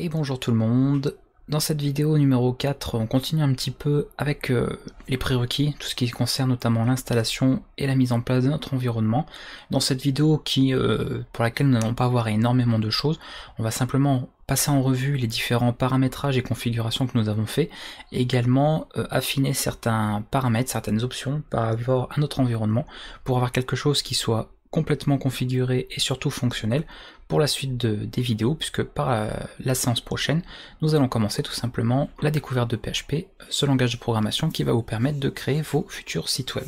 Et bonjour tout le monde. Dans cette vidéo numéro 4, on continue un petit peu avec les prérequis, tout ce qui concerne notamment l'installation et la mise en place de notre environnement. Dans cette vidéo pour laquelle nous n'allons pas voir énormément de choses, on va simplement passer en revue les différents paramétrages et configurations que nous avons fait, et également affiner certains paramètres, certaines options par rapport à notre environnement, pour avoir quelque chose qui soit complètement configuré et surtout fonctionnel pour la suite des vidéos, puisque par la séance prochaine, nous allons commencer tout simplement la découverte de PHP, ce langage de programmation qui va vous permettre de créer vos futurs sites web.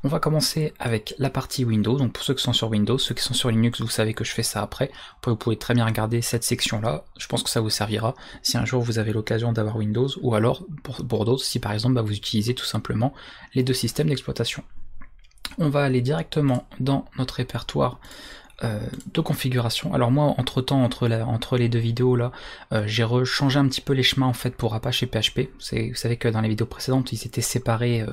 On va commencer avec la partie Windows, donc pour ceux qui sont sur Windows, ceux qui sont sur Linux, vous savez que je fais ça après, vous pouvez très bien regarder cette section-là, je pense que ça vous servira si un jour vous avez l'occasion d'avoir Windows, ou alors pour d'autres, si par exemple vous utilisez tout simplement les deux systèmes d'exploitation. On va aller directement dans notre répertoire de configuration. Alors moi, entre temps, entre les deux vidéos là, j'ai changé un petit peu les chemins en fait pour Apache et PHP. Vous savez que dans les vidéos précédentes, ils étaient séparés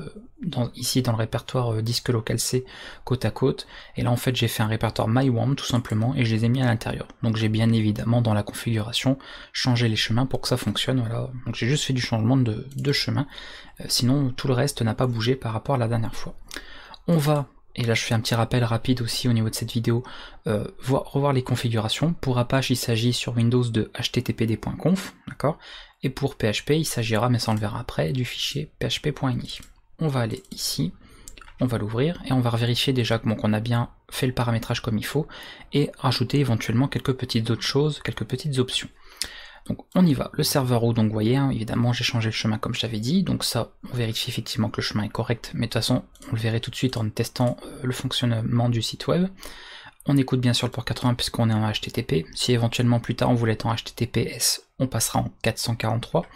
ici dans le répertoire disque local C côte à côte. Et là en fait, j'ai fait un répertoire MyWAM tout simplement et je les ai mis à l'intérieur. Donc j'ai bien évidemment dans la configuration changé les chemins pour que ça fonctionne. Voilà. Donc j'ai juste fait du changement de chemin. Sinon tout le reste n'a pas bougé par rapport à la dernière fois. On va, et là je fais un petit rappel rapide aussi au niveau de cette vidéo, revoir les configurations. Pour Apache, il s'agit sur Windows de httpd.conf, d'accord. Et pour PHP, il s'agira, mais ça on le verra après, du fichier php.ini. On va aller ici, on va l'ouvrir, et on va vérifier déjà qu'on a bien fait le paramétrage comme il faut, et rajouter éventuellement quelques petites autres choses, quelques petites options. Donc on y va, le serveur root, donc vous voyez, hein, évidemment j'ai changé le chemin comme je t'avais dit, donc ça on vérifie effectivement que le chemin est correct, mais de toute façon on le verrait tout de suite en testant le fonctionnement du site web. On écoute bien sûr le port 80 puisqu'on est en HTTP, si éventuellement plus tard on voulait être en HTTPS, on passera en 443,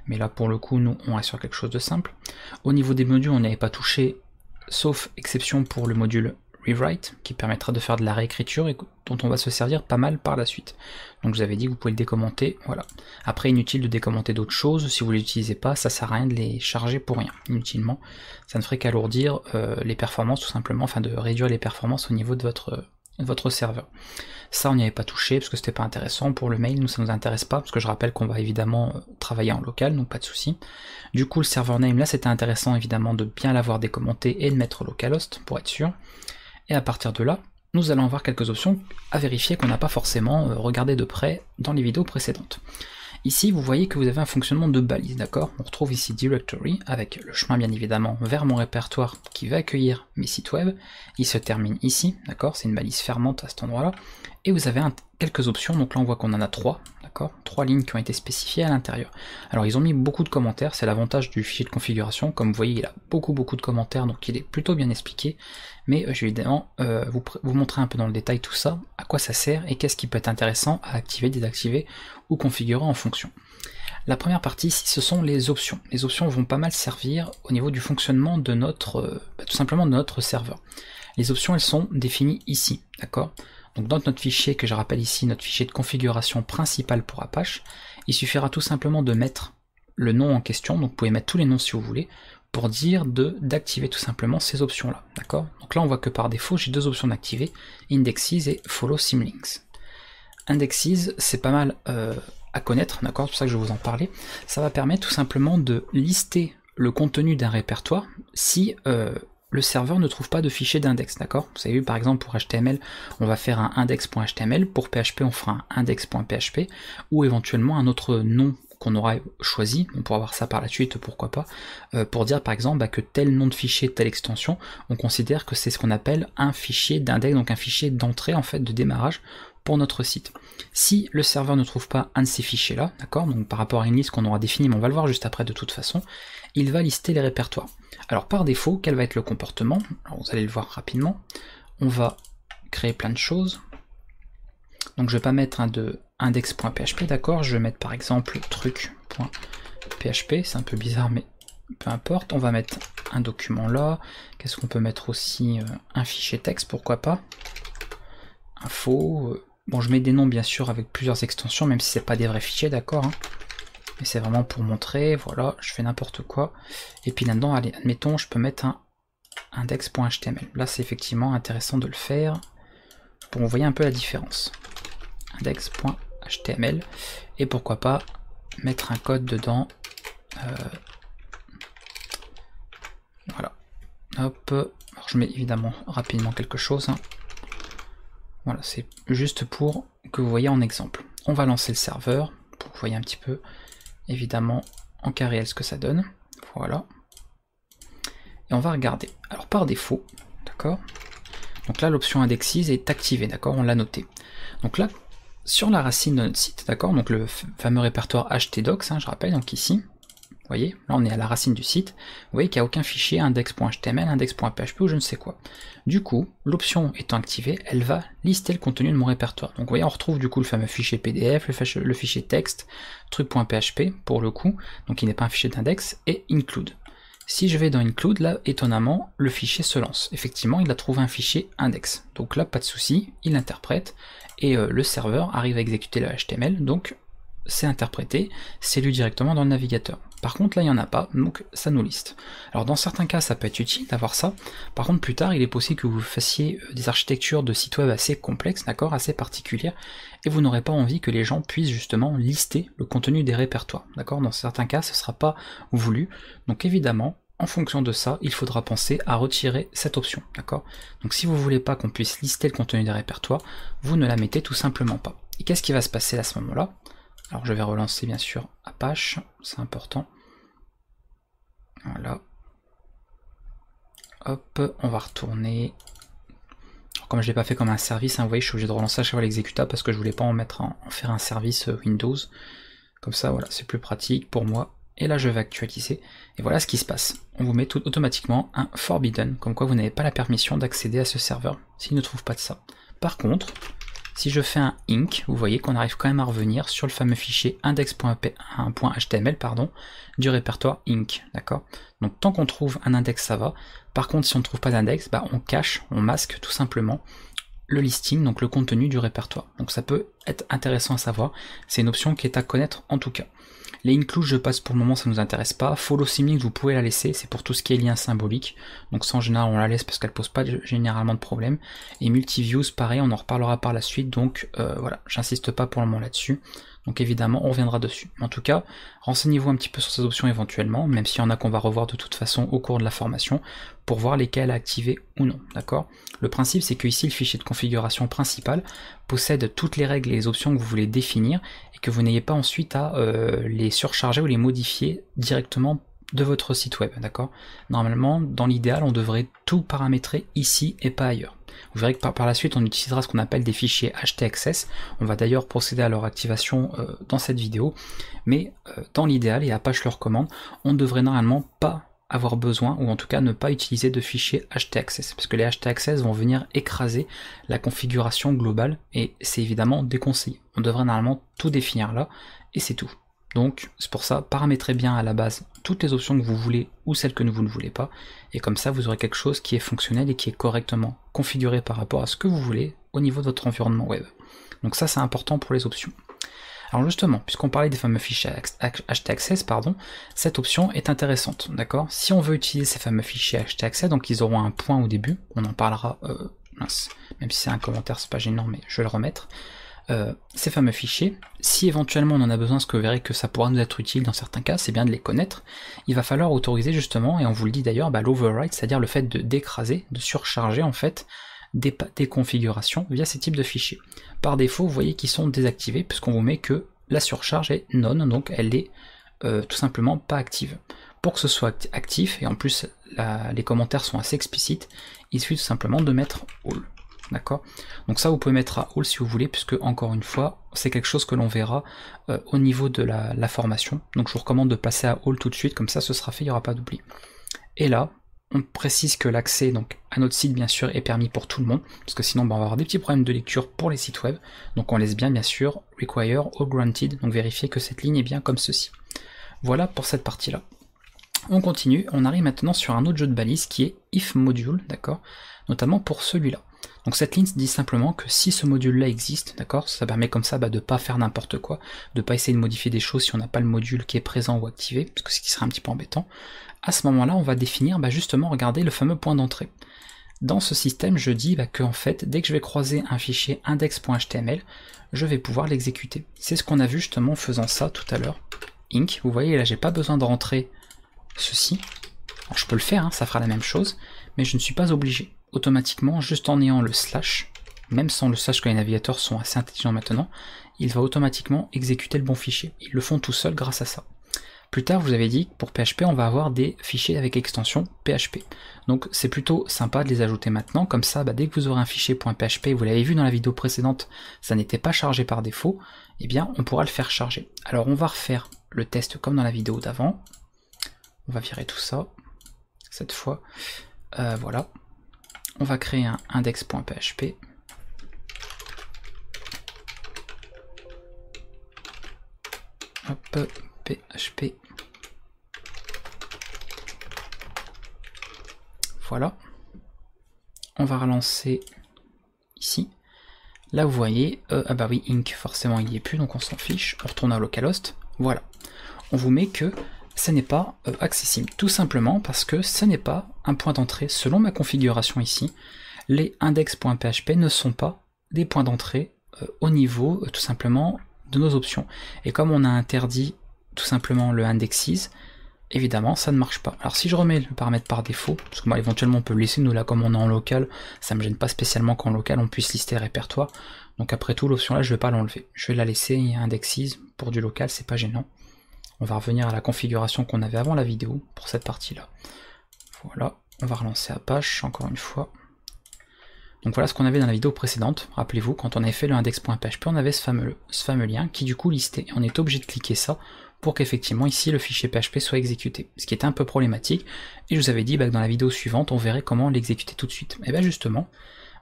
mais là pour le coup nous on reste sur quelque chose de simple. Au niveau des modules on n'y avait pas touché, sauf exception pour le module Rewrite, qui permettra de faire de la réécriture et dont on va se servir pas mal par la suite. Donc je vous avais dit que vous pouvez le décommenter, voilà. Après inutile de décommenter d'autres choses, si vous ne l'utilisez pas, ça sert à rien de les charger pour rien, inutilement. Ça ne ferait qu'alourdir les performances tout simplement, enfin de réduire les performances au niveau de votre serveur. Ça on n'y avait pas touché parce que c'était pas intéressant. Pour le mail, nous ça nous intéresse pas, parce que je rappelle qu'on va évidemment travailler en local, donc pas de souci. Du coup le server name, là c'était intéressant évidemment de bien l'avoir décommenté et de mettre localhost pour être sûr. Et à partir de là, nous allons avoir quelques options à vérifier qu'on n'a pas forcément regardé de près dans les vidéos précédentes. Ici, vous voyez que vous avez un fonctionnement de balise, d'accord? On retrouve ici Directory, avec le chemin bien évidemment vers mon répertoire qui va accueillir mes sites web. Il se termine ici, d'accord? C'est une balise fermante à cet endroit-là. Et vous avez quelques options, donc là on voit qu'on en a 3, d'accord? 3 lignes qui ont été spécifiées à l'intérieur. Alors ils ont mis beaucoup de commentaires, c'est l'avantage du fichier de configuration, comme vous voyez il a beaucoup de commentaires, donc il est plutôt bien expliqué, mais je vais évidemment vous montrer un peu dans le détail tout ça, à quoi ça sert et qu'est-ce qui peut être intéressant à activer, désactiver ou configurer en fonction. La première partie ici, ce sont les options. Les options vont pas mal servir au niveau du fonctionnement de notre, tout simplement de notre serveur. Les options elles sont définies ici, d'accord? Donc dans notre fichier, que je rappelle ici, notre fichier de configuration principal pour Apache, il suffira tout simplement de mettre le nom en question, donc vous pouvez mettre tous les noms si vous voulez, pour dire d'activer tout simplement ces options-là, d'accord? Donc là on voit que par défaut j'ai deux options d'activer, Indexes et Follow Symlinks. Indexes, c'est pas mal à connaître, d'accord? C'est pour ça que je vais vous en parler. Ça va permettre tout simplement de lister le contenu d'un répertoire si le serveur ne trouve pas de fichier d'index, d'accord? Vous avez vu par exemple pour HTML, on va faire un index.html, pour PHP on fera un index.php, ou éventuellement un autre nom qu'on aura choisi, on pourra voir ça par la suite, pourquoi pas, pour dire par exemple que tel nom de fichier, telle extension, on considère que c'est ce qu'on appelle un fichier d'index, donc un fichier d'entrée en fait, de démarrage pour notre site. Si le serveur ne trouve pas un de ces fichiers là, d'accord, donc par rapport à une liste qu'on aura définie, mais on va le voir juste après de toute façon, il va lister les répertoires. Alors par défaut, quel va être le comportement? Alors, vous allez le voir rapidement. On va créer plein de choses. Donc je vais pas mettre un de index.php, d'accord, je vais mettre par exemple truc.php, c'est un peu bizarre mais peu importe. On va mettre un document là. Qu'est-ce qu'on peut mettre aussi? Un fichier texte, pourquoi pas. Info. Bon, je mets des noms bien sûr avec plusieurs extensions, même si c'est pas des vrais fichiers, d'accord, hein. Mais c'est vraiment pour montrer, voilà, je fais n'importe quoi. Et puis là-dedans, allez, admettons, je peux mettre un index.html. Là, c'est effectivement intéressant de le faire pour vous voyez un peu la différence. Index.html. HTML, et pourquoi pas mettre un code dedans. Voilà. Hop. Alors je mets évidemment rapidement quelque chose. Hein. Voilà, c'est juste pour que vous voyez en exemple. On va lancer le serveur pour que vous voyez un petit peu, évidemment, en cas réel ce que ça donne. Voilà. Et on va regarder. Alors par défaut, d'accord. Donc là, l'option indexise est activée, d'accord. On l'a noté. Donc là, sur la racine de notre site, d'accord. Donc le fameux répertoire htdocs, hein, je rappelle, donc ici. Vous voyez, là on est à la racine du site, vous voyez qu'il n'y a aucun fichier index.html, index.php ou je ne sais quoi. Du coup, l'option étant activée, elle va lister le contenu de mon répertoire. Donc vous voyez, on retrouve du coup le fameux fichier PDF, le fichier texte, truc.php pour le coup, donc il n'est pas un fichier d'index, et include. Si je vais dans include, là étonnamment, le fichier se lance. Effectivement, il a trouvé un fichier index. Donc là, pas de souci, il l'interprète, et le serveur arrive à exécuter le HTML, donc c'est interprété, c'est lu directement dans le navigateur. Par contre là il n'y en a pas, donc ça nous liste. Alors dans certains cas ça peut être utile d'avoir ça, par contre plus tard il est possible que vous fassiez des architectures de sites web assez complexes, d'accord, assez particulières, et vous n'aurez pas envie que les gens puissent justement lister le contenu des répertoires, d'accord. Dans certains cas ce ne sera pas voulu, donc évidemment en fonction de ça, il faudra penser à retirer cette option, d'accord. Donc si vous ne voulez pas qu'on puisse lister le contenu des répertoires, vous ne la mettez tout simplement pas. Et qu'est-ce qui va se passer à ce moment-là? Alors je vais relancer bien sûr Apache, c'est important. Voilà. Hop, on va retourner. Alors, comme je ne l'ai pas fait comme un service, hein, vous voyez, je suis obligé de relancer à chaque fois l'exécutable parce que je voulais pas en faire un service Windows. Comme ça, voilà, c'est plus pratique pour moi. Et là, je vais actualiser. Et voilà ce qui se passe. On vous met tout automatiquement un forbidden, comme quoi vous n'avez pas la permission d'accéder à ce serveur s'il ne trouve pas de ça. Par contre, si je fais un inc, vous voyez qu'on arrive quand même à revenir sur le fameux fichier index.html du répertoire inc, d'accord. Donc tant qu'on trouve un index, ça va. Par contre, si on ne trouve pas d'index, bah, on cache, on masque tout simplement le listing, donc le contenu du répertoire. Donc ça peut être intéressant à savoir. C'est une option qui est à connaître en tout cas. Les includes, je passe pour le moment, ça ne nous intéresse pas. Follow symlink, vous pouvez la laisser, c'est pour tout ce qui est lien symbolique. Donc ça en général on la laisse parce qu'elle pose pas généralement de problème. Et multiviews, pareil, on en reparlera par la suite, donc voilà, j'insiste pas pour le moment là-dessus. Donc évidemment on reviendra dessus. En tout cas, renseignez-vous un petit peu sur ces options éventuellement, même s'il y en a qu'on va revoir de toute façon au cours de la formation, pour voir lesquelles activer ou non, d'accord. Le principe c'est que ici le fichier de configuration principal possède toutes les règles et les options que vous voulez définir, et que vous n'ayez pas ensuite à les surcharger ou les modifier directement de votre site web, d'accord. Normalement, dans l'idéal, on devrait tout paramétrer ici et pas ailleurs. Vous verrez que par la suite, on utilisera ce qu'on appelle des fichiers htaccess. On va d'ailleurs procéder à leur activation dans cette vidéo. Mais dans l'idéal, et Apache le recommande, on ne devrait normalement pas avoir besoin, ou en tout cas ne pas utiliser de fichiers htaccess, parce que les htaccess vont venir écraser la configuration globale, et c'est évidemment déconseillé. On devrait normalement tout définir là, et c'est tout. Donc c'est pour ça, paramétrez bien à la base toutes les options que vous voulez ou celles que vous ne voulez pas, et comme ça vous aurez quelque chose qui est fonctionnel et qui est correctement configuré par rapport à ce que vous voulez au niveau de votre environnement web. Donc ça c'est important pour les options. Alors justement, puisqu'on parlait des fameux fichiers htaccess, cette option est intéressante, d'accord. Si on veut utiliser ces fameux fichiers htaccess, donc ils auront un point au début, on en parlera, même si c'est un commentaire, c'est pas gênant, mais je vais le remettre. Ces fameux fichiers, si éventuellement on en a besoin, parce que vous verrez que ça pourra nous être utile dans certains cas, c'est bien de les connaître, il va falloir autoriser justement, et on vous le dit d'ailleurs, l'override, c'est-à-dire le fait d'écraser, de surcharger en fait des configurations via ces types de fichiers. Par défaut, vous voyez qu'ils sont désactivés, puisqu'on vous met que la surcharge est non, donc elle est tout simplement pas active. Pour que ce soit actif, et en plus les commentaires sont assez explicites, il suffit tout simplement de mettre all. D'accord. Donc ça vous pouvez mettre à all si vous voulez, puisque encore une fois c'est quelque chose que l'on verra au niveau de la formation. Donc je vous recommande de passer à all tout de suite, comme ça ce sera fait, il n'y aura pas d'oubli. Et là on précise que l'accès donc à notre site bien sûr est permis pour tout le monde, parce que sinon on va avoir des petits problèmes de lecture pour les sites web. Donc on laisse bien sûr require or granted, donc vérifier que cette ligne est bien comme ceci. Voilà pour cette partie là. On continue, on arrive maintenant sur un autre jeu de balises qui est if module, d'accord, notamment pour celui-là. Donc cette ligne dit simplement que si ce module-là existe, d'accord, ça permet comme ça de ne pas faire n'importe quoi, de ne pas essayer de modifier des choses si on n'a pas le module qui est présent ou activé, parce que ce qui serait un petit peu embêtant. À ce moment-là, on va définir justement, regardez, le fameux point d'entrée. Dans ce système, je dis que en fait, dès que je vais croiser un fichier index.html, je vais pouvoir l'exécuter. C'est ce qu'on a vu justement en faisant ça tout à l'heure. Inc, vous voyez là, j'ai pas besoin de rentrer ceci. Alors, je peux le faire, hein, ça fera la même chose, mais je ne suis pas obligé. Automatiquement, juste en ayant le slash, même sans le slash quand les navigateurs sont assez intelligents maintenant, il va automatiquement exécuter le bon fichier. Ils le font tout seuls grâce à ça. Plus tard, vous avez dit que pour PHP, on va avoir des fichiers avec extension PHP. Donc c'est plutôt sympa de les ajouter maintenant, comme ça, dès que vous aurez un fichier .php, vous l'avez vu dans la vidéo précédente, ça n'était pas chargé par défaut, eh bien on pourra le faire charger. Alors on va refaire le test comme dans la vidéo d'avant. On va virer tout ça, cette fois. Voilà. On va créer un index.php. Hop, PHP. Voilà. On va relancer ici. Là vous voyez, ah bah oui, Inc forcément il n'y est plus, donc on s'en fiche. On retourne à localhost. Voilà. On vous met que ça n'est pas accessible. Tout simplement parce que ce n'est pas un point d'entrée. Selon ma configuration ici, les index.php ne sont pas des points d'entrée au niveau tout simplement de nos options. Et comme on a interdit tout simplement le indexes, évidemment ça ne marche pas. Alors si je remets le paramètre par défaut, parce que moi éventuellement on peut le laisser, nous là comme on est en local, ça me gêne pas spécialement qu'en local on puisse lister le répertoire, donc après tout l'option là je vais pas l'enlever, je vais la laisser indexes pour du local, c'est pas gênant. On va revenir à la configuration qu'on avait avant la vidéo pour cette partie là. Voilà, on va relancer Apache encore une fois. Donc voilà ce qu'on avait dans la vidéo précédente. Rappelez-vous, quand on avait fait le index.php, on avait ce fameux lien qui du coup listait. Et on est obligé de cliquer ça pour qu'effectivement ici le fichier PHP soit exécuté. Ce qui était un peu problématique. Et je vous avais dit que dans la vidéo suivante, on verrait comment l'exécuter tout de suite. Et bien justement,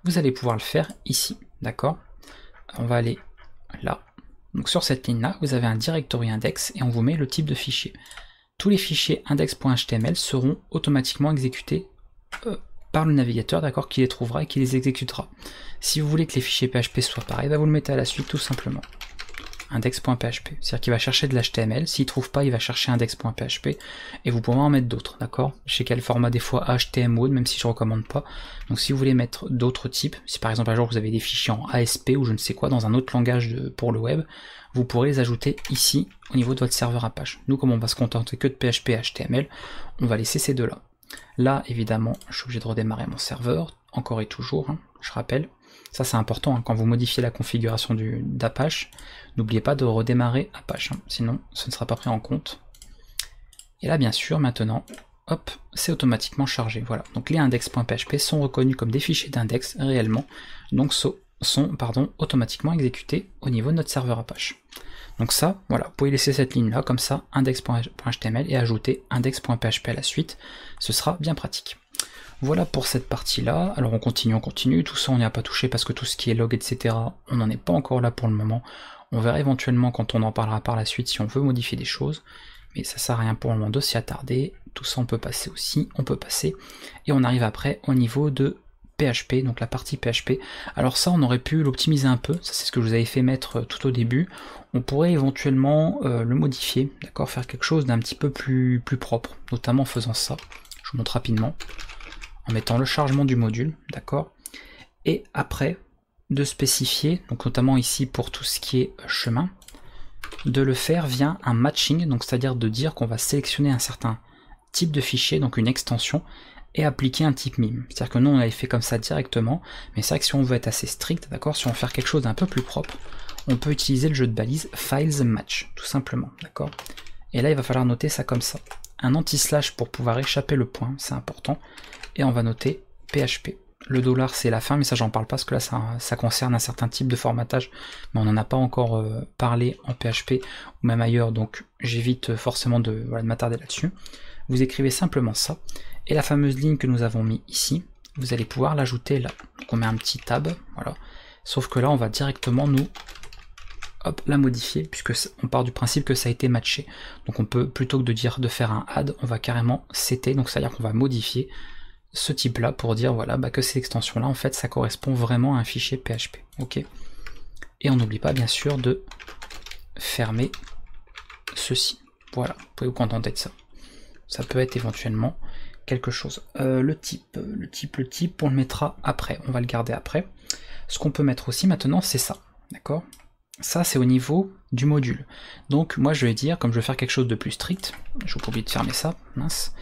vous allez pouvoir le faire ici. D'accord? On va aller là. Donc sur cette ligne-là, vous avez un directory index et on vous met le type de fichier. Tous les fichiers index.html seront automatiquement exécutés par le navigateur, d'accord, qui les trouvera et qui les exécutera. Si vous voulez que les fichiers PHP soient pareils, vous le mettez à la suite tout simplement. Index.php, c'est-à-dire qu'il va chercher de l'HTML, s'il ne trouve pas, il va chercher index.php, et vous pouvez en mettre d'autres, d'accord. Je sais qu'il y a le format des fois HTML, même si je ne recommande pas. Donc si vous voulez mettre d'autres types, si par exemple un jour vous avez des fichiers en ASP ou je ne sais quoi, dans un autre langage pour le web, vous pourrez les ajouter ici, au niveau de votre serveur Apache. Nous, comme on va se contenter que de PHP et HTML, on va laisser ces deux-là. Là, évidemment, je suis obligé de redémarrer mon serveur, encore et toujours, hein, je rappelle. Ça, c'est important, hein, quand vous modifiez la configuration d'Apache, n'oubliez pas de redémarrer Apache, hein, sinon ce ne sera pas pris en compte. Et là, bien sûr, maintenant, hop, c'est automatiquement chargé. Voilà, donc les index.php sont reconnus comme des fichiers d'index réellement, donc sont automatiquement exécutés au niveau de notre serveur Apache. Donc ça, voilà, vous pouvez laisser cette ligne là comme ça, index.html et ajouter index.php à la suite, ce sera bien pratique. Voilà pour cette partie là, alors on continue, tout ça on n'y a pas touché parce que tout ce qui est log etc, on n'en est pas encore là pour le moment, on verra éventuellement quand on en parlera par la suite si on veut modifier des choses, mais ça sert à rien pour le moment de s'y attarder, tout ça on peut passer aussi, et on arrive après au niveau de PHP, donc la partie PHP. Alors ça on aurait pu l'optimiser un peu, ça c'est ce que je vous avais fait mettre tout au début, on pourrait éventuellement le modifier, d'accord, faire quelque chose d'un petit peu plus propre, notamment en faisant ça, je vous montre rapidement, en mettant le chargement du module, d'accord, et après de spécifier, donc notamment ici pour tout ce qui est chemin, de le faire via un matching, donc c'est-à-dire de dire qu'on va sélectionner un certain type de fichier, donc une extension, et appliquer un type mime. C'est-à-dire que nous on avait fait comme ça directement, mais c'est vrai que si on veut être assez strict, d'accord, si on veut faire quelque chose d'un peu plus propre, on peut utiliser le jeu de balise files match, tout simplement, d'accord. Et là il va falloir noter ça comme ça. Un anti-slash pour pouvoir échapper le point, c'est important, et on va noter PHP. Le dollar c'est la fin, mais ça j'en parle pas parce que là ça concerne un certain type de formatage, mais on n'en a pas encore parlé en PHP ou même ailleurs, donc j'évite forcément de m'attarder là-dessus. Vous écrivez simplement ça, et la fameuse ligne que nous avons mis ici, vous allez pouvoir l'ajouter là. Donc on met un petit tab, voilà. Sauf que là on va directement nous la modifier, puisque on part du principe que ça a été matché. Donc on peut, plutôt que de faire un add, on va carrément setter, donc c'est-à-dire qu'on va modifier ce type là pour dire voilà que cette extension là en fait ça correspond vraiment à un fichier PHP. Ok. Et on n'oublie pas bien sûr de fermer ceci. Voilà, vous pouvez vous contenter de ça. Ça peut être éventuellement quelque chose. Le type, on le mettra après, on va le garder après. Ce qu'on peut mettre aussi maintenant, c'est ça, d'accord? Ça, c'est au niveau du module. Donc moi, je vais dire, comme je vais faire quelque chose de plus strict, je vous oublié de fermer ça, mince.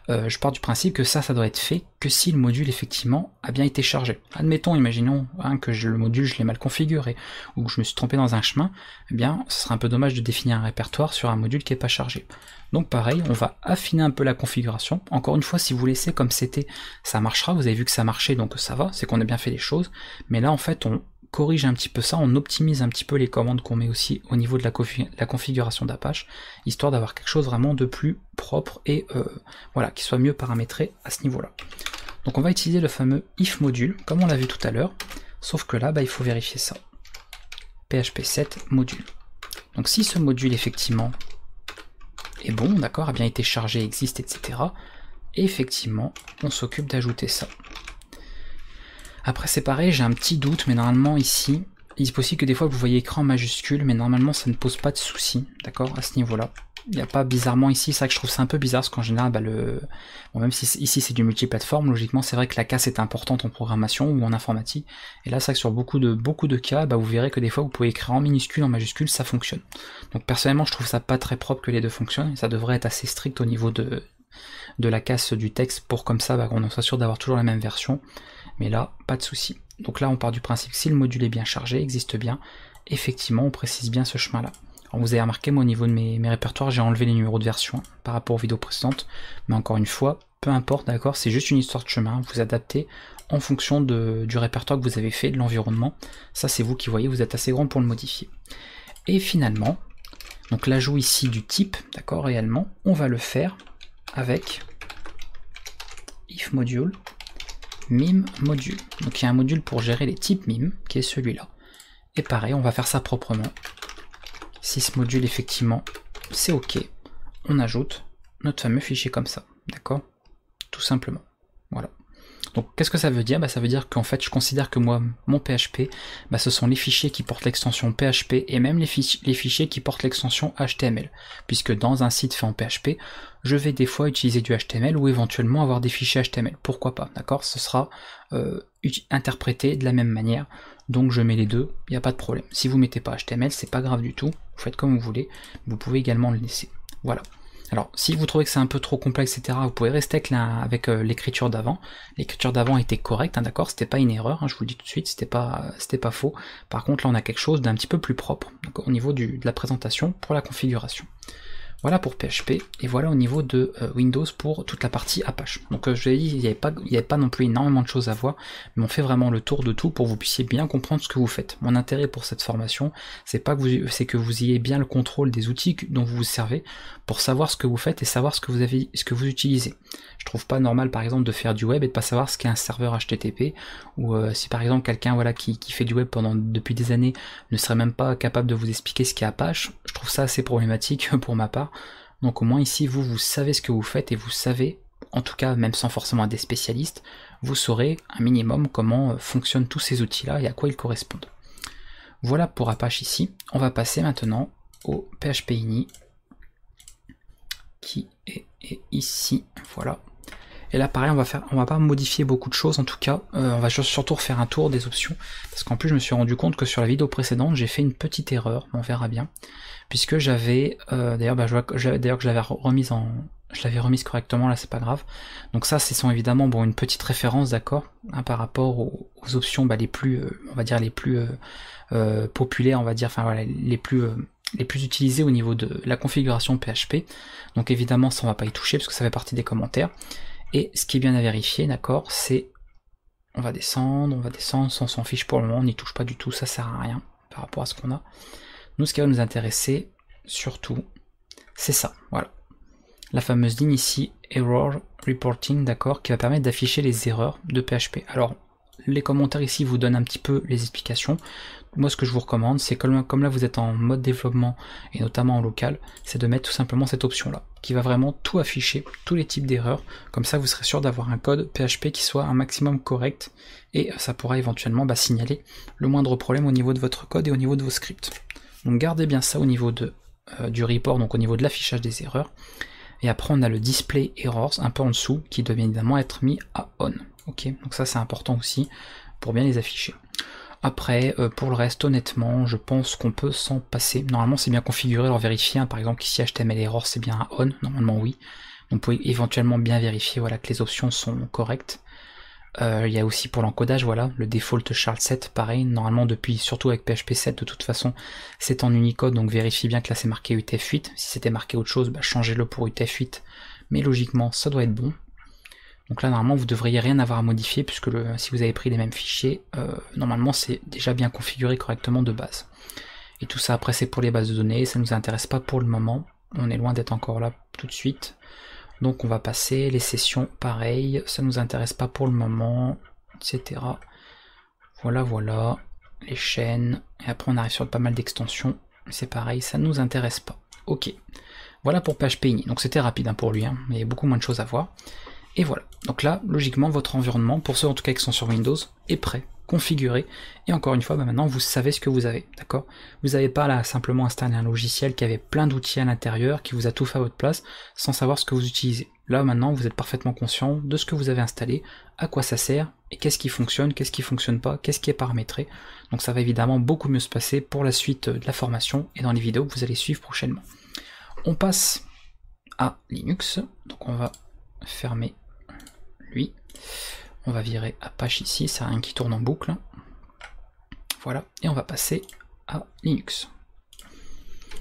Je pars du principe que ça doit être fait que si le module effectivement a bien été chargé. Admettons, imaginons que le module je l'ai mal configuré ou que je me suis trompé dans un chemin, eh bien ce serait un peu dommage de définir un répertoire sur un module qui n'est pas chargé. Donc pareil, on va affiner un peu la configuration. Encore une fois, si vous laissez comme c'était, ça marchera, vous avez vu que ça marchait donc ça va, c'est qu'on a bien fait les choses, mais là en fait on corrige un petit peu ça, on optimise un petit peu les commandes qu'on met aussi au niveau de la configuration d'Apache, histoire d'avoir quelque chose vraiment de plus propre et voilà, qui soit mieux paramétré à ce niveau-là. Donc on va utiliser le fameux if module, comme on l'a vu tout à l'heure, sauf que là, il faut vérifier ça. PHP 7 module. Donc si ce module effectivement est bon, d'accord, a bien été chargé, existe, etc., et effectivement, on s'occupe d'ajouter ça. Après c'est pareil, j'ai un petit doute, mais normalement ici, il est possible que des fois vous voyez écran majuscule, mais normalement ça ne pose pas de soucis, d'accord, à ce niveau-là. Il n'y a pas bizarrement ici, c'est vrai que je trouve ça un peu bizarre, parce qu'en général, bon, même si ici c'est du multiplateforme, logiquement c'est vrai que la casse est importante en programmation ou en informatique, et là c'est vrai que sur beaucoup de cas, vous verrez que des fois vous pouvez écrire en minuscule, en majuscule, ça fonctionne. Donc personnellement je trouve ça pas très propre que les deux fonctionnent, et ça devrait être assez strict au niveau de la casse du texte, pour comme ça qu'on s'assure d'avoir toujours la même version. Mais là, pas de souci. Donc là, on part du principe que si le module est bien chargé, existe bien, effectivement, on précise bien ce chemin-là. Alors vous avez remarqué, moi, au niveau de mes répertoires, j'ai enlevé les numéros de version par rapport aux vidéos précédentes. Mais encore une fois, peu importe, d'accord, c'est juste une histoire de chemin. Vous adaptez en fonction du répertoire que vous avez fait, de l'environnement. Ça, c'est vous qui voyez, vous êtes assez grand pour le modifier. Et finalement, donc l'ajout ici du type, d'accord, réellement, on va le faire avec if module mime module. Donc il y a un module pour gérer les types mime, qui est celui-là. Et pareil, on va faire ça proprement. Si ce module, effectivement, c'est OK, on ajoute notre fameux fichier comme ça. D'accord? Tout simplement. Voilà. Donc qu'est-ce que ça veut dire? Ça veut dire qu'en fait je considère que moi, mon PHP, ce sont les fichiers qui portent l'extension PHP et même les fichiers qui portent l'extension HTML. Puisque dans un site fait en PHP, je vais des fois utiliser du HTML ou éventuellement avoir des fichiers HTML. Pourquoi pas? D'accord? Ce sera interprété de la même manière. Donc je mets les deux, il n'y a pas de problème. Si vous mettez pas HTML, c'est pas grave du tout. Vous faites comme vous voulez. Vous pouvez également le laisser. Voilà. Alors, si vous trouvez que c'est un peu trop complexe, etc., vous pouvez rester avec l'écriture d'avant. L'écriture d'avant était correcte, hein, d'accord, c'était pas une erreur, hein, je vous le dis tout de suite, c'était pas faux. Par contre, là, on a quelque chose d'un petit peu plus propre, au niveau de la présentation pour la configuration. Voilà pour PHP, et voilà au niveau de Windows pour toute la partie Apache. Donc je vous ai dit, il n'y avait pas non plus énormément de choses à voir, mais on fait vraiment le tour de tout pour que vous puissiez bien comprendre ce que vous faites. Mon intérêt pour cette formation, c'est que vous ayez bien le contrôle des outils dont vous vous servez, pour savoir ce que vous faites et savoir ce que vous utilisez. Je trouve pas normal par exemple de faire du web et de pas savoir ce qu'est un serveur HTTP, ou si par exemple quelqu'un qui fait du web depuis des années ne serait même pas capable de vous expliquer ce qu'est Apache, je trouve ça assez problématique pour ma part. Donc au moins ici vous savez ce que vous faites et vous savez, en tout cas même sans forcément être des spécialistes, vous saurez un minimum comment fonctionnent tous ces outils là et à quoi ils correspondent. Voilà pour Apache ici. On va passer maintenant au PHP ini qui est ici, voilà. Et là pareil, on va pas modifier beaucoup de choses en tout cas, on va surtout refaire un tour des options, parce qu'en plus je me suis rendu compte que sur la vidéo précédente j'ai fait une petite erreur, on verra bien, puisque j'avais, d'ailleurs que je l'avais remise correctement, là c'est pas grave, donc ça c'est évidemment une petite référence, d'accord, hein, par rapport aux options les plus, on va dire les plus populaires, on va dire, enfin voilà, les plus utilisées au niveau de la configuration PHP, donc évidemment ça on va pas y toucher parce que ça fait partie des commentaires. Et ce qui est bien à vérifier, d'accord, c'est, on va descendre, on s'en fiche pour le moment, on n'y touche pas du tout, ça sert à rien par rapport à ce qu'on a. Nous, ce qui va nous intéresser, surtout, c'est ça, voilà. La fameuse ligne ici, Error Reporting, d'accord, qui va permettre d'afficher les erreurs de PHP. Alors, les commentaires ici vous donnent un petit peu les explications. Moi, ce que je vous recommande, c'est comme là vous êtes en mode développement, et notamment en local, c'est de mettre tout simplement cette option-là, qui va vraiment tout afficher, tous les types d'erreurs, comme ça vous serez sûr d'avoir un code PHP qui soit un maximum correct, et ça pourra éventuellement signaler le moindre problème au niveau de votre code et au niveau de vos scripts. Donc gardez bien ça au niveau du report, donc au niveau de l'affichage des erreurs. Et après on a le display errors un peu en dessous qui doit bien évidemment être mis à on. Ok, donc ça c'est important aussi pour bien les afficher. Après, pour le reste, honnêtement, je pense qu'on peut s'en passer. Normalement, c'est bien configuré, alors vérifier, hein, par exemple, ici HTML error, c'est bien un on, normalement oui. Donc, vous pouvez éventuellement bien vérifier, voilà, que les options sont correctes. Il y a aussi pour l'encodage, voilà, le default Charles7, pareil, normalement depuis, surtout avec PHP 7, de toute façon, c'est en Unicode, donc vérifiez bien que là c'est marqué UTF-8. Si c'était marqué autre chose, bah, changez-le pour UTF-8, mais logiquement, ça doit être bon. Donc là, normalement, vous devriez rien avoir à modifier, puisque si vous avez pris les mêmes fichiers, normalement, c'est déjà bien configuré correctement de base. Et tout ça, après, c'est pour les bases de données, ça ne nous intéresse pas pour le moment. On est loin d'être encore là tout de suite. Donc on va passer, les sessions, pareil, ça ne nous intéresse pas pour le moment, etc. Voilà, voilà, les chaînes, et après on arrive sur pas mal d'extensions, c'est pareil, ça ne nous intéresse pas. Ok, voilà pour PHP-ini, donc c'était rapide hein, pour lui, hein, il y a beaucoup moins de choses à voir. Et voilà, donc là, logiquement, votre environnement, pour ceux en tout cas qui sont sur Windows, est prêt, configuré, et encore une fois, bah maintenant vous savez ce que vous avez, d'accord? Vous n'avez pas là simplement installé un logiciel qui avait plein d'outils à l'intérieur, qui vous a tout fait à votre place, sans savoir ce que vous utilisez. Là maintenant, vous êtes parfaitement conscient de ce que vous avez installé, à quoi ça sert, et qu'est-ce qui fonctionne pas, qu'est-ce qui est paramétré. Donc ça va évidemment beaucoup mieux se passer pour la suite de la formation, et dans les vidéos que vous allez suivre prochainement. On passe à Linux, donc on va fermer lui. On va virer Apache ici, ça n'a rien qui tourne en boucle. Voilà, et on va passer à Linux.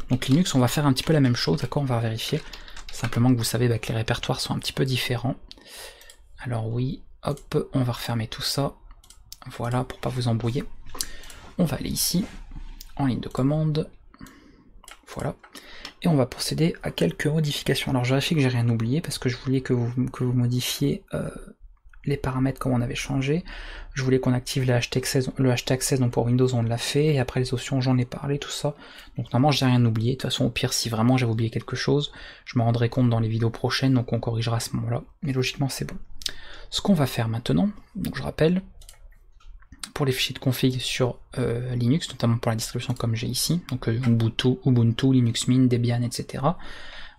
Donc Linux, on va faire un petit peu la même chose, d'accord? On va vérifier. Simplement que vous savez que les répertoires sont un petit peu différents. Alors oui, hop, on va refermer tout ça. Voilà, pour pas vous embrouiller. On va aller ici, en ligne de commande. Voilà. Et on va procéder à quelques modifications. Alors je vérifie que j'ai rien oublié parce que je voulais que vous modifiez les paramètres comme on avait changé. Je voulais qu'on active le hashtag 16, donc pour Windows on l'a fait, et après les options j'en ai parlé, tout ça. Donc normalement j'ai rien oublié. De toute façon au pire si vraiment j'avais oublié quelque chose, je me rendrai compte dans les vidéos prochaines, donc on corrigera à ce moment-là. Mais logiquement c'est bon. Ce qu'on va faire maintenant, donc je rappelle, pour les fichiers de config sur Linux, notamment pour la distribution comme j'ai ici, donc Ubuntu, Linux Mint, Debian, etc.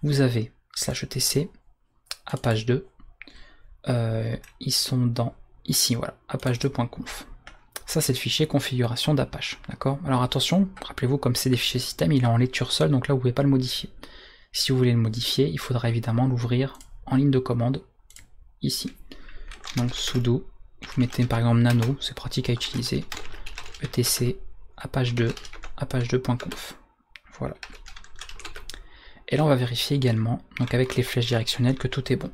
Vous avez /etc, Apache 2, ils sont dans ici, voilà, apache2.conf. Ça c'est le fichier configuration d'Apache, d'accord? Alors attention, rappelez-vous, comme c'est des fichiers système, il est en lecture seule, donc là vous pouvez pas le modifier. Si vous voulez le modifier, il faudra évidemment l'ouvrir en ligne de commande, ici. Donc sudo, vous mettez par exemple nano, c'est pratique à utiliser, etc, apache2, apache2.conf. Voilà. Et là on va vérifier également, donc avec les flèches directionnelles, que tout est bon.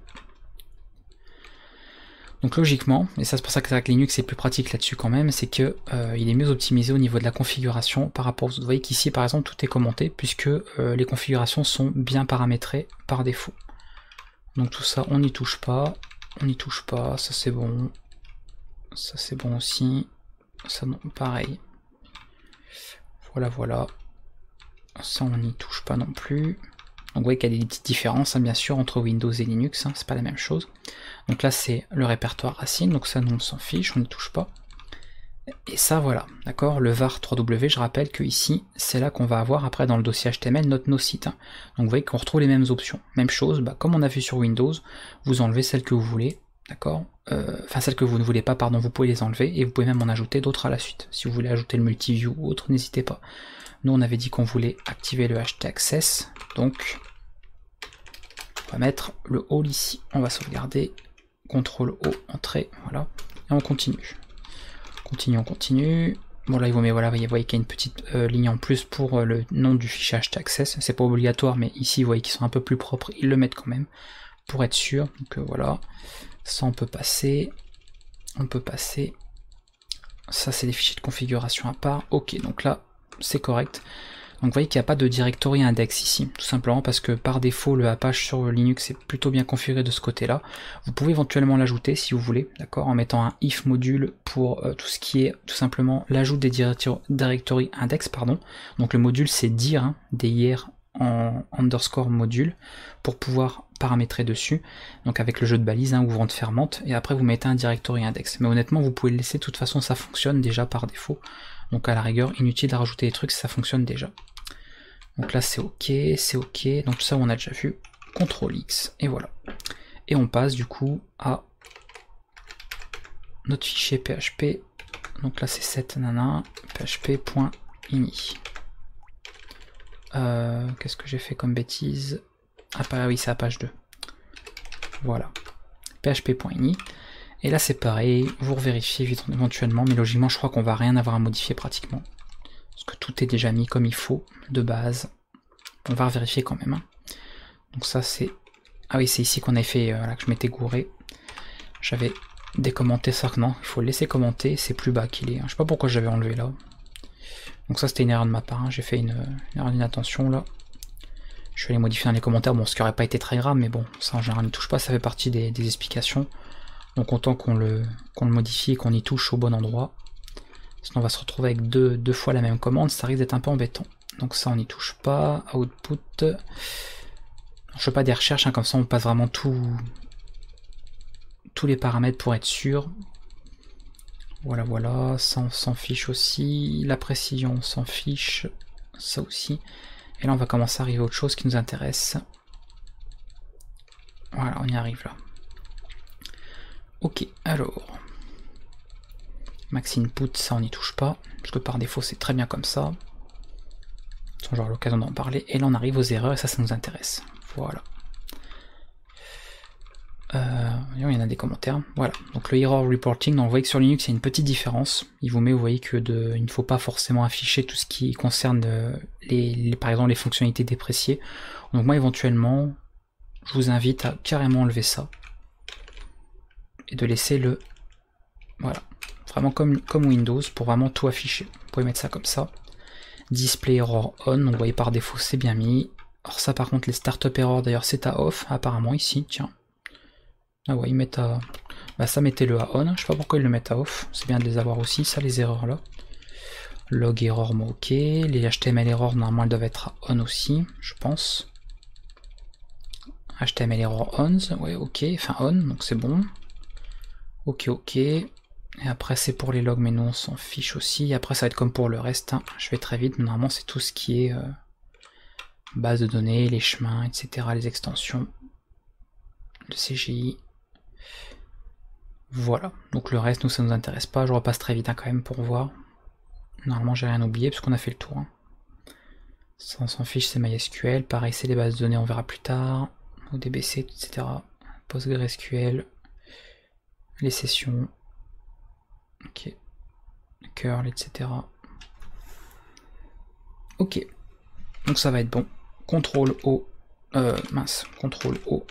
Donc logiquement, et ça c'est pour ça que Linux est plus pratique là-dessus quand même, c'est que il est mieux optimisé au niveau de la configuration par rapport aux autres. Vous voyez qu'ici par exemple tout est commenté, puisque les configurations sont bien paramétrées par défaut. Donc tout ça on n'y touche pas, ça c'est bon. Ça c'est bon aussi, ça non, pareil. Voilà, voilà. Ça on n'y touche pas non plus. Donc vous voyez qu'il y a des petites différences hein, bien sûr entre Windows et Linux, hein, c'est pas la même chose. Donc là c'est le répertoire racine, donc ça nous on s'en fiche, on n'y touche pas. Et ça voilà, d'accord, le var 3w, je rappelle que ici, c'est là qu'on va avoir après dans le dossier HTML notre nocite. Hein. Donc vous voyez qu'on retrouve les mêmes options. Même chose, bah, comme on a vu sur Windows, vous enlevez celles que vous voulez, d'accord, enfin celles que vous ne voulez pas, pardon, vous pouvez les enlever, et vous pouvez même en ajouter d'autres à la suite. Si vous voulez ajouter le multiview ou autre, n'hésitez pas. Nous on avait dit qu'on voulait activer le hashtag access, donc on va mettre le all ici, on va sauvegarder, CTRL O, entrée, voilà, et on continue. On continue. Bon là, voilà, vous voyez qu'il y a une petite ligne en plus pour le nom du fichier hashtag access. C'est pas obligatoire, mais ici, vous voyez qu'ils sont un peu plus propres, ils le mettent quand même, pour être sûr. Donc voilà, ça on peut passer. Ça c'est des fichiers de configuration à part. Ok, donc là, c'est correct. Donc vous voyez qu'il n'y a pas de directory index ici, tout simplement parce que par défaut le Apache sur Linux est plutôt bien configuré de ce côté-là. Vous pouvez éventuellement l'ajouter si vous voulez, d'accord, en mettant un if module pour tout ce qui est tout simplement l'ajout des directory index, pardon. Donc le module c'est dir, hein, dir en underscore module, pour pouvoir paramétrer dessus, donc avec le jeu de balise hein, ouvrante fermante, et après vous mettez un directory index. Mais honnêtement vous pouvez le laisser, de toute façon ça fonctionne déjà par défaut. Donc à la rigueur, inutile de rajouter des trucs, ça fonctionne déjà. Donc là c'est ok, donc ça on a déjà vu. CTRL X, et voilà. Et on passe du coup à notre fichier PHP, donc là c'est 7 nana, php.ini. Qu'est-ce que j'ai fait comme bêtise? Ah oui, c'est à page 2. Voilà, php.ini. Et là c'est pareil, vous revérifiez éventuellement, mais logiquement je crois qu'on va rien avoir à modifier pratiquement. Parce que tout est déjà mis comme il faut, de base. On va vérifier quand même. Hein. Donc ça c'est... Ah oui, c'est ici qu'on a fait, là que je m'étais gouré. J'avais décommenté ça, non, il faut le laisser commenter, c'est plus bas qu'il est. Je sais pas pourquoi j'avais enlevé là. Donc ça c'était une erreur de ma part, hein. J'ai fait une erreur d'inattention là. Je suis allé modifier dans les commentaires, bon ce qui aurait pas été très grave, mais bon, ça en général ne touche pas, ça fait partie des explications. Donc autant qu'on le modifie et qu'on y touche au bon endroit. Sinon on va se retrouver avec deux fois la même commande, ça risque d'être un peu embêtant. Donc ça on n'y touche pas, output. Je fais pas des recherches, hein, comme ça on passe vraiment tous les paramètres pour être sûr. Voilà, voilà, ça on s'en fiche aussi, la précision on s'en fiche, ça aussi. Et là on va commencer à arriver à autre chose qui nous intéresse. Voilà, on y arrive là. Ok, alors, max input, ça on n'y touche pas, parce que par défaut c'est très bien comme ça. J'aurai l'occasion d'en parler. Et là on arrive aux erreurs et ça nous intéresse. Voilà. Il y en a des commentaires. Voilà. Donc le error reporting, donc vous voyez que sur Linux il y a une petite différence. Il vous met, vous voyez que il ne faut pas forcément afficher tout ce qui concerne par exemple les fonctionnalités dépréciées. Donc moi éventuellement, je vous invite à carrément enlever ça et de laisser le voilà, vraiment comme Windows pour vraiment tout afficher. Vous pouvez mettre ça comme ça. Display error on, donc vous voyez par défaut c'est bien mis. Alors ça par contre les startup error d'ailleurs c'est à off apparemment ici, tiens. Ah ouais, ils mettent à... Bah ça mettez-le à on, je sais pas pourquoi ils le mettent à off, c'est bien de les avoir aussi, ça les erreurs là. Log error, ok, les HTML error normalement elles doivent être à on aussi, je pense. HTML error on, ouais ok, enfin on, donc c'est bon. Ok, ok. Et après c'est pour les logs, mais non on s'en fiche aussi. Après ça va être comme pour le reste, hein. Je vais très vite, mais normalement c'est tout ce qui est base de données, les chemins, etc. Les extensions, le CGI. Voilà, donc le reste nous ça nous intéresse pas, je repasse très vite hein, quand même pour voir. Normalement j'ai rien oublié parce qu'on a fait le tour. Hein. Ça on s'en fiche, c'est MySQL, pareil c'est les bases de données, on verra plus tard. ODBC, etc. PostgreSQL, les sessions, ok, curl, etc. Ok, donc ça va être bon. CTRL O, CTRL O,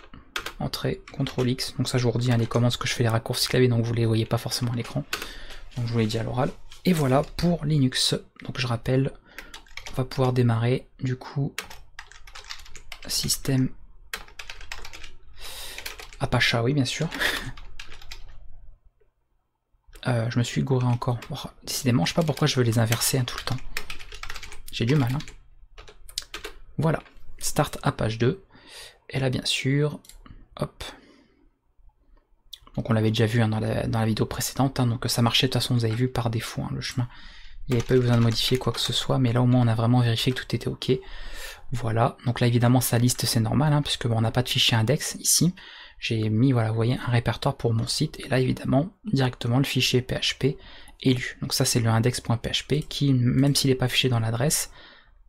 entrée, CTRL X, donc ça je vous redis hein, les commandes, ce que je fais les raccourcis clavier, donc vous les voyez pas forcément à l'écran, donc je vous l'ai dit à l'oral. Et voilà pour Linux, donc je rappelle, on va pouvoir démarrer, du coup, système Apache, oui bien sûr. Je me suis gouré encore, bon, décidément je sais pas pourquoi je veux les inverser hein, tout le temps, j'ai du mal. Hein. Voilà, start Apache 2, et là bien sûr, hop, donc on l'avait déjà vu hein, dans la vidéo précédente, hein, donc ça marchait de toute façon, vous avez vu par défaut hein, le chemin, il n'y avait pas eu besoin de modifier quoi que ce soit, mais là au moins on a vraiment vérifié que tout était ok. Voilà, donc là évidemment sa liste c'est normal, hein, puisque bon, on n'a pas de fichier index ici, j'ai mis, voilà, vous voyez, un répertoire pour mon site, et là évidemment, directement le fichier PHP est lu. Donc ça c'est le index.php qui, même s'il n'est pas affiché dans l'adresse,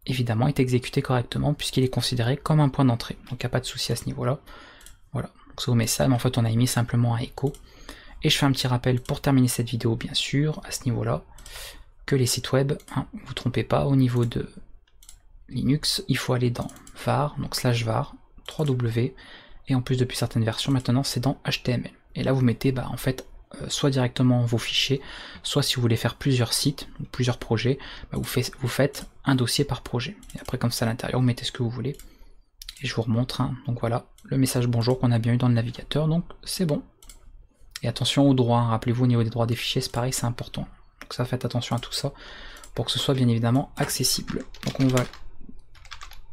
évidemment est exécuté correctement, puisqu'il est considéré comme un point d'entrée. Donc il n'y a pas de souci à ce niveau-là. Voilà, donc ça vous met ça, mais en fait on a mis simplement un écho. Et je fais un petit rappel pour terminer cette vidéo, bien sûr, à ce niveau-là, que les sites web, hein, vous trompez pas, au niveau de Linux, il faut aller dans var, donc /var, 3w, et en plus depuis certaines versions maintenant c'est dans HTML. Et là vous mettez bah, en fait soit directement vos fichiers, soit si vous voulez faire plusieurs sites, ou plusieurs projets, bah, vous faites un dossier par projet. Et après comme ça à l'intérieur vous mettez ce que vous voulez. Et je vous remontre, hein. Donc voilà, le message bonjour qu'on a bien eu dans le navigateur, donc c'est bon. Et attention aux droits, hein. Rappelez-vous au niveau des droits des fichiers, c'est pareil, c'est important. Donc ça, faites attention à tout ça, pour que ce soit bien évidemment accessible. Donc on va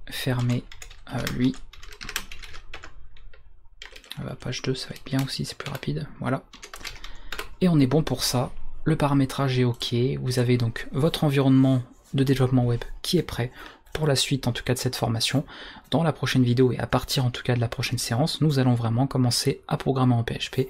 fermer lui. Page 2, ça va être bien aussi, c'est plus rapide, voilà. Et on est bon pour ça, le paramétrage est ok, vous avez donc votre environnement de développement web qui est prêt. pour la suite en tout cas de cette formation, dans la prochaine vidéo et à partir en tout cas de la prochaine séance, nous allons vraiment commencer à programmer en PHP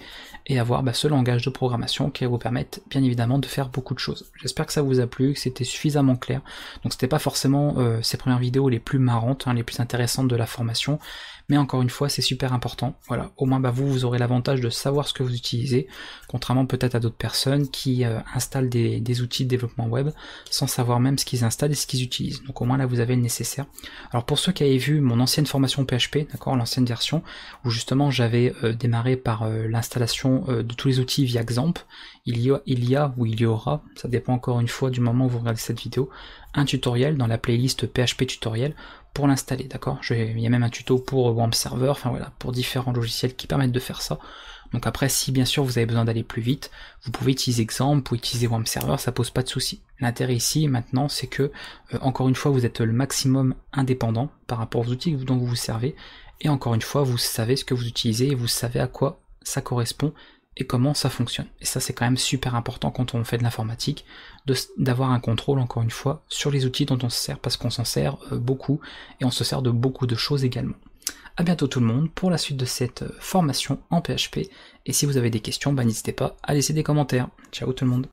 et avoir ce langage de programmation qui va vous permettre bien évidemment de faire beaucoup de choses. J'espère que ça vous a plu, que c'était suffisamment clair. Donc c'était pas forcément ces premières vidéos les plus marrantes, les plus intéressantes de la formation, mais encore une fois c'est super important. Voilà, au moins vous aurez l'avantage de savoir ce que vous utilisez, contrairement peut-être à d'autres personnes qui installent des outils de développement web sans savoir même ce qu'ils installent et ce qu'ils utilisent. Donc au moins là vous avez le nécessaire. Alors pour ceux qui avaient vu mon ancienne formation PHP, d'accord, l'ancienne version, où justement j'avais démarré par l'installation de tous les outils via XAMPP, il y aura, ça dépend encore une fois du moment où vous regardez cette vidéo, un tutoriel dans la playlist PHP tutoriel pour l'installer, d'accord. Il y a même un tuto pour WAMP Server, enfin voilà, pour différents logiciels qui permettent de faire ça. Donc après, si bien sûr vous avez besoin d'aller plus vite, vous pouvez utiliser XAMPP ou utiliser WAMP Server, ça pose pas de souci. L'intérêt ici maintenant, c'est que encore une fois, vous êtes le maximum indépendant par rapport aux outils dont vous vous servez, et encore une fois, vous savez ce que vous utilisez et vous savez à quoi ça correspond et comment ça fonctionne. Et ça c'est quand même super important quand on fait de l'informatique, d'avoir un contrôle encore une fois sur les outils dont on se sert, parce qu'on s'en sert beaucoup et on se sert de beaucoup de choses également. A bientôt tout le monde pour la suite de cette formation en PHP, et si vous avez des questions, n'hésitez pas à laisser des commentaires. Ciao tout le monde.